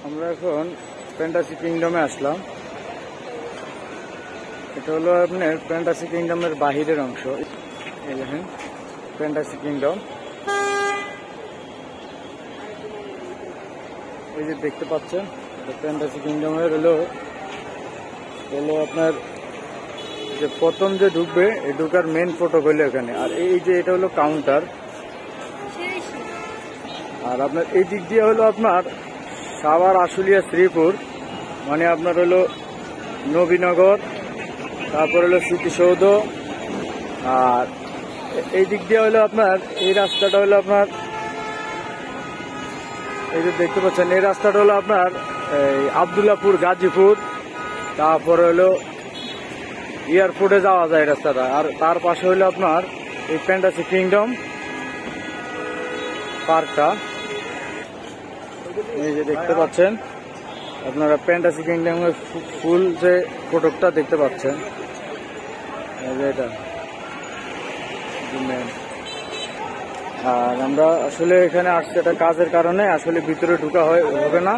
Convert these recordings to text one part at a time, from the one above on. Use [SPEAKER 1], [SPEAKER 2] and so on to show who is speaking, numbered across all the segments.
[SPEAKER 1] আমরা এখন ফ্যান্টাসি কিংডমে আসলাম। এটা হলো আপনার ফ্যান্টাসি কিংডমের বাহিরের অংশ। এই দেখেন ফ্যান্টাসি কিংডম, এই যে দেখতে পাচ্ছেন ফ্যান্টাসি কিংডমের হলো আপনার যে প্রথম যে ঢুকবে এই ঢুকার মেন ফটো হলো এখানে। আর এই যে এটা হলো কাউন্টার। আর আপনার এই দিক দিয়ে হলো আপনার সাভার, আশুলিয়া, শ্রীপুর, মানে আপনার হলো নবীনগর, তারপর হলো স্মৃতিসৌধ। আর এই দিক দিয়ে হলো আপনার এই রাস্তাটা হলো আপনার, এই যে দেখতে পাচ্ছেন এই রাস্তাটা হলো আপনার এই আবদুল্লাপুর, গাজীপুর, তারপর হলো এয়ারপোর্টে যাওয়া যায় রাস্তাটা। আর তার পাশে হলো আপনার এই ফ্যান্টাসি কিংডম পার্কটা। এই যে দেখতে পাচ্ছেন আপনারা ফ্যান্টাসি কিংডমের ফুল যে ফটোটা দেখতে পাচ্ছেন, এটা। আর আমরা আসলে এখানে আসছি একটা কাজের কারণে, আসলে ভিতরে ঢোকা হবে না।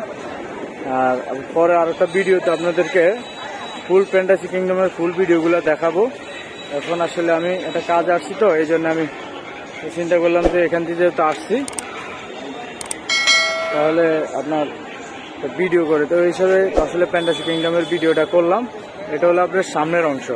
[SPEAKER 1] আর পরে আর একটা ভিডিওতে আপনাদেরকে ফুল ফ্যান্টাসি কিংডমের ফুল ভিডিওগুলো দেখাবো। এখন আসলে আমি একটা কাজ আসছি, তো এই জন্য আমি চিন্তা করলাম যে এখান থেকে যেহেতু আসছি তাহলে আপনার ভিডিও করে, তো এই হিসাবে আসলে ফ্যান্টাসি কিংডমের ভিডিওটা করলাম। এটা হলো আপনার সামনের অংশ।